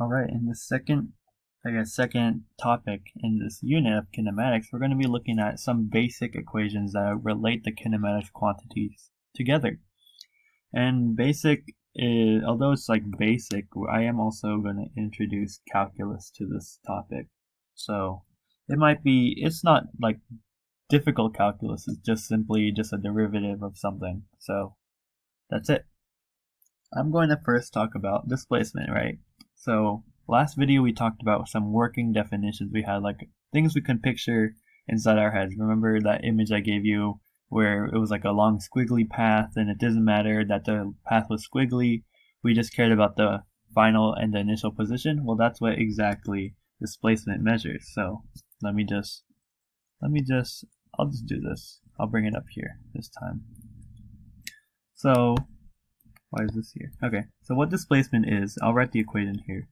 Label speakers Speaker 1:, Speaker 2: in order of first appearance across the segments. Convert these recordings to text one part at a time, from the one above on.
Speaker 1: Alright, in the second topic in this unit of kinematics, we're going to be looking at some basic equations that relate the kinematic quantities together. And basic is, although it's like basic, I am also going to introduce calculus to this topic. So it's not like difficult calculus, it's just simply just a derivative of something. So that's it. I'm going to first talk about displacement, right? So last video we talked about some working definitions we had, like things we can picture inside our heads. Remember that image I gave you where it was like a long squiggly path and it doesn't matter that the path was squiggly, we just cared about the final and the initial position? Well, that's what exactly displacement measures. So I'll just do this. I'll bring it up here this time. So why is this here? Okay, so what displacement is, I'll write the equation here.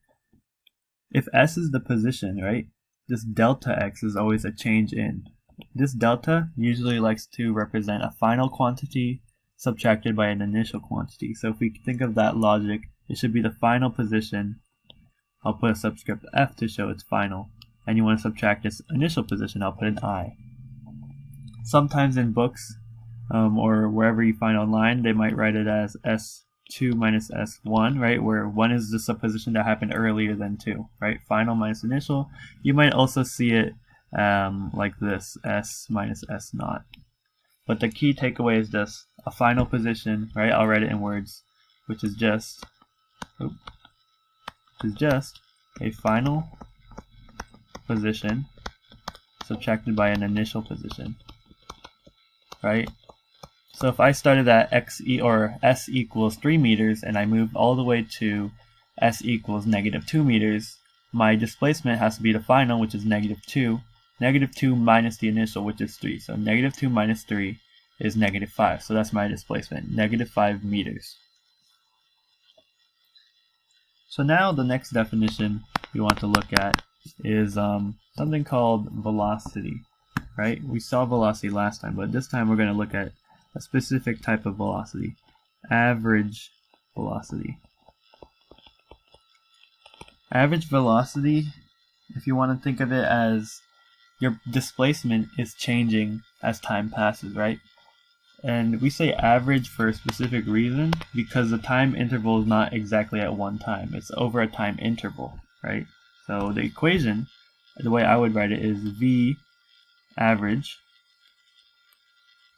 Speaker 1: If s is the position, right, this delta x is always a change in. This delta usually likes to represent a final quantity subtracted by an initial quantity. So if we think of that logic, it should be the final position. I'll put a subscript f to show it's final. And you want to subtract its initial position, I'll put an I. Sometimes in books, or wherever you find online, they might write it as S2 minus S1, right, where 1 is just a position that happened earlier than 2, right, final minus initial. You might also see it like this, S minus S naught. But the key takeaway is just a final position, right, I'll write it in words, which is just a final position subtracted by an initial position, right? So if I started at s equals 3 meters and I moved all the way to s equals -2 meters, my displacement has to be the final, which is -2. -2 minus the initial, which is 3. So -2 minus 3 is -5. So that's my displacement, -5 meters. So now the next definition we want to look at is something called velocity, right? We saw velocity last time, but this time we're going to look at a specific type of velocity, average velocity. Average velocity, if you want to think of it as your displacement is changing as time passes, right? And we say average for a specific reason because the time interval is not exactly at one time, it's over a time interval, right? So the equation, the way I would write it, is V average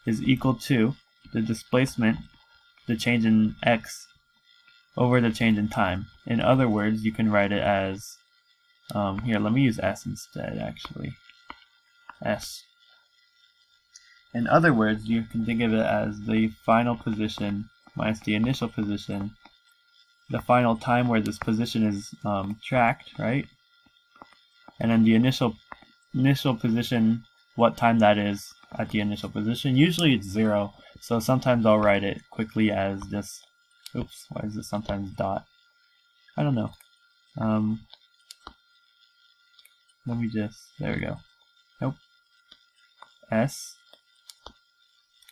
Speaker 1: is equal to the displacement, the change in x, over the change in time. In other words, you can write it as, here, let me use s instead, actually. S. In other words, you can think of it as the final position minus the initial position, the final time where this position is tracked, right? And then the initial position, what time that is at the initial position. Usually it's 0, so sometimes I'll write it quickly as this. Oops, why is it sometimes dot? I don't know. Let me just, there we go. Nope. S.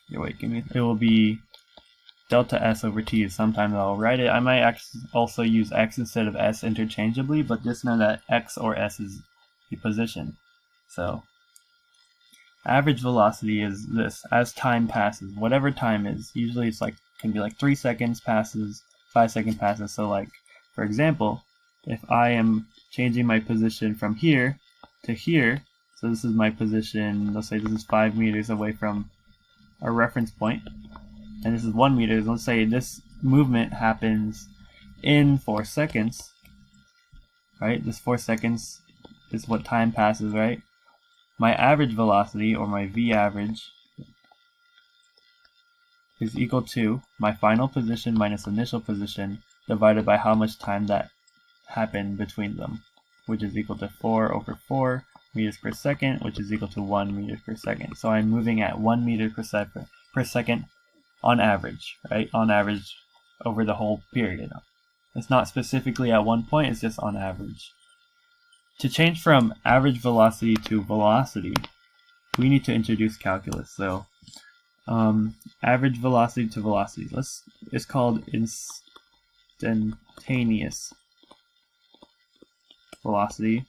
Speaker 1: Yeah, wait, it will be delta S over T. Sometimes I'll write it. I might also use X instead of S interchangeably, but just know that X or S is the position. So average velocity is this as time passes, whatever time is. Usually it's like, can be like 3 seconds passes, 5 seconds passes. So like, for example, if I am changing my position from here to here, so this is my position, let's say this is 5 meters away from our reference point, and this is 1 meter. Let's say this movement happens in 4 seconds, right? This 4 seconds is what time passes, right? My average velocity, or my V average, is equal to my final position minus initial position divided by how much time that happened between them, which is equal to 4 over 4 meters per second, which is equal to 1 meter per second. So I'm moving at 1 meter per second on average, right? On average over the whole period. It's not specifically at one point, it's just on average. To change from average velocity to velocity, we need to introduce calculus. So average velocity to velocity, it's called instantaneous. velocity.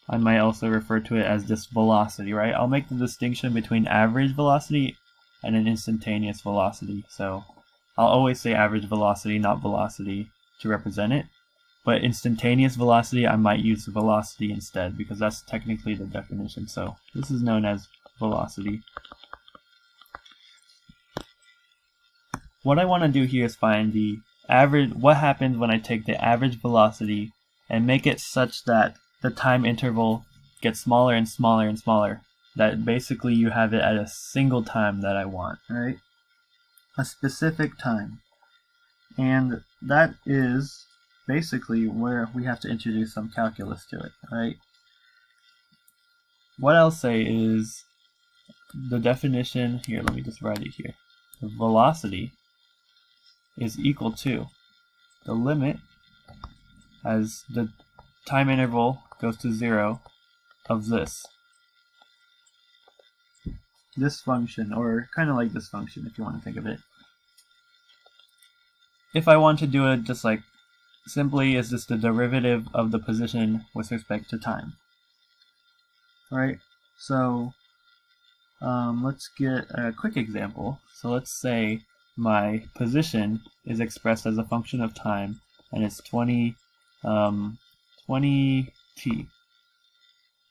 Speaker 1: I might also refer to it as just velocity, right? I'll make the distinction between average velocity and an instantaneous velocity. So I'll always say average velocity, not velocity, to represent it. But instantaneous velocity, I might use velocity instead, because that's technically the definition. So this is known as velocity. What I want to do here is find the average, what happens when I take the average velocity and make it such that the time interval gets smaller and smaller and smaller. That basically you have it at a single time that I want, right? A specific time. And that is basically where we have to introduce some calculus to it, right? What I'll say is the definition here, let me just write it here. The velocity is equal to the limit as the time interval goes to 0 of this function, or kind of like this function if you want to think of it. If I want to do it just like simply, is just the derivative of the position with respect to time. Alright, so let's get a quick example. So let's say my position is expressed as a function of time, and it's 20 t.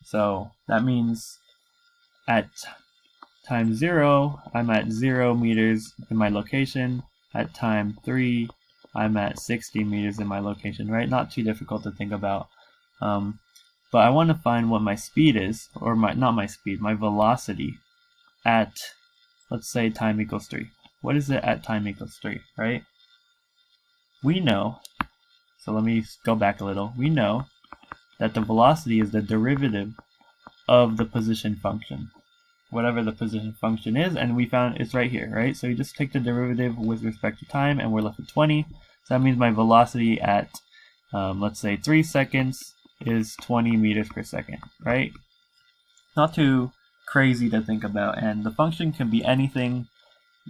Speaker 1: So that means at time 0, I'm at 0 meters in my location. At time 3, I'm at 60 meters in my location, right? Not too difficult to think about. But I want to find what my speed is, or not my speed, my velocity at, let's say, time equals 3. What is it at time equals 3, right? We know, so let me go back a little. We know that the velocity is the derivative of the position function. Whatever the position function is, and we found it's right here, right? So you just take the derivative with respect to time, and we're left with 20. So that means my velocity at, let's say, 3 seconds is 20 meters per second, right? Not too crazy to think about, and the function can be anything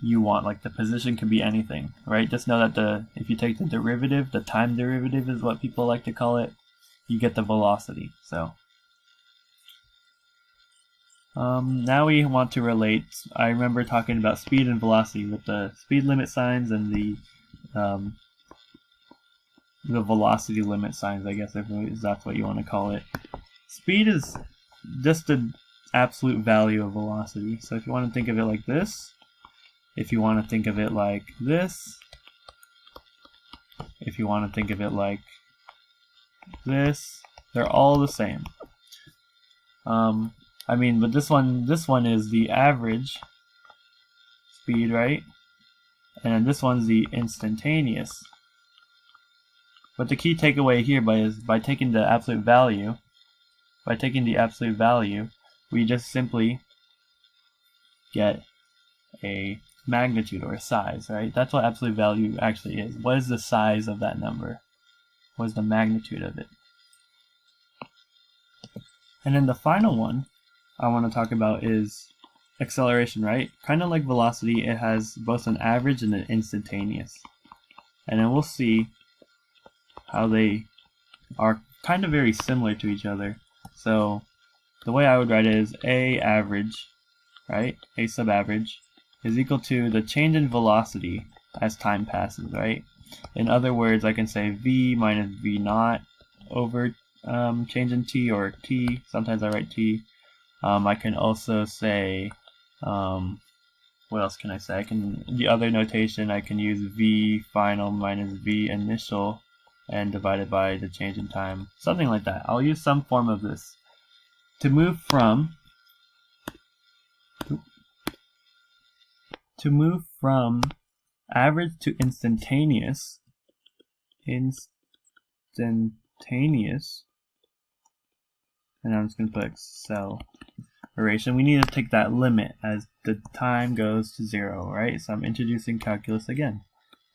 Speaker 1: you want, like the position can be anything, right? Just know that if you take the derivative, the time derivative is what people like to call it, you get the velocity. So now we want to relate. I remember talking about speed and velocity with the speed limit signs and the velocity limit signs, I guess, if that's what you want to call it. Speed is just the absolute value of velocity. So if you want to think of it like this, if you want to think of it like this, if you want to think of it like this, they're all the same. I mean, but this one is the average speed, right? And then this one's the instantaneous. But the key takeaway here is by taking the absolute value, we just simply get a magnitude or a size, right? That's what absolute value actually is. What is the size of that number? What is the magnitude of it? And then the final one I want to talk about is acceleration, right? Kind of like velocity, it has both an average and an instantaneous. And then we'll see how they are kind of very similar to each other. So the way I would write it is A average, right? A sub average is equal to the change in velocity as time passes, right? In other words, I can say V minus V naught over change in T, or T. Sometimes I write T. I can also say, what else can I say? The other notation, I can use V final minus V initial and divided by the change in time. Something like that. I'll use some form of this. To move from average to instantaneous, and I'm just going to put acceleration. We need to take that limit as the time goes to 0, right? So I'm introducing calculus again.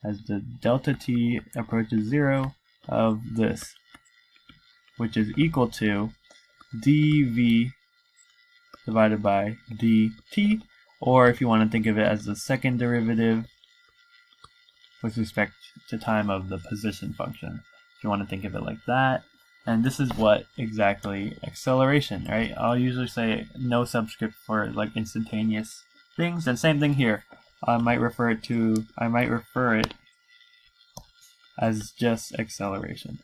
Speaker 1: As the delta t approaches 0 of this, which is equal to dv divided by dt, or if you want to think of it as the second derivative with respect to time of the position function. If you want to think of it like that, And this is what exactly acceleration, right? I'll usually say no subscript for like instantaneous things, and same thing here. I might refer it as just acceleration.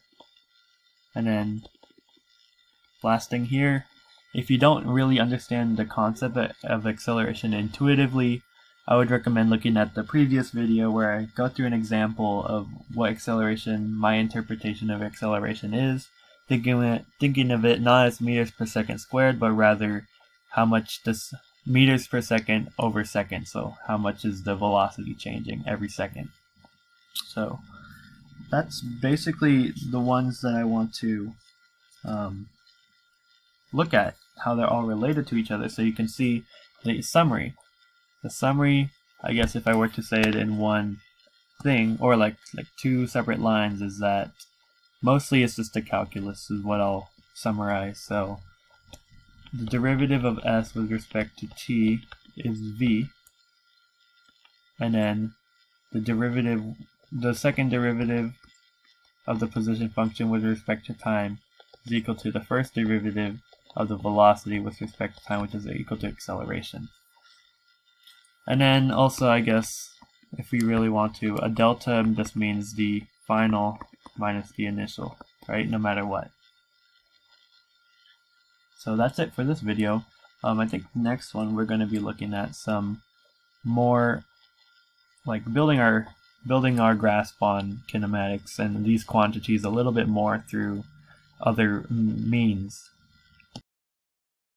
Speaker 1: And then last thing here, if you don't really understand the concept of acceleration intuitively, I would recommend looking at the previous video where I go through an example of what acceleration, my interpretation of acceleration is, thinking of it not as meters per second squared, but rather how much does meters per second over second, so how much is the velocity changing every second. So that's basically the ones that I want to look at, how they're all related to each other, so you can see the summary. The summary, I guess if I were to say it in one thing, or like two separate lines, is that mostly it's just a calculus is what I'll summarize. So the derivative of s with respect to t is v, and then the second derivative of the position function with respect to time is equal to the first derivative of the velocity with respect to time, which is equal to acceleration. And then also, I guess, if we really want to, a delta just means the final minus the initial, right? No matter what. So that's it for this video. I think next one we're going to be looking at some more, like building our grasp on kinematics and these quantities a little bit more through other means.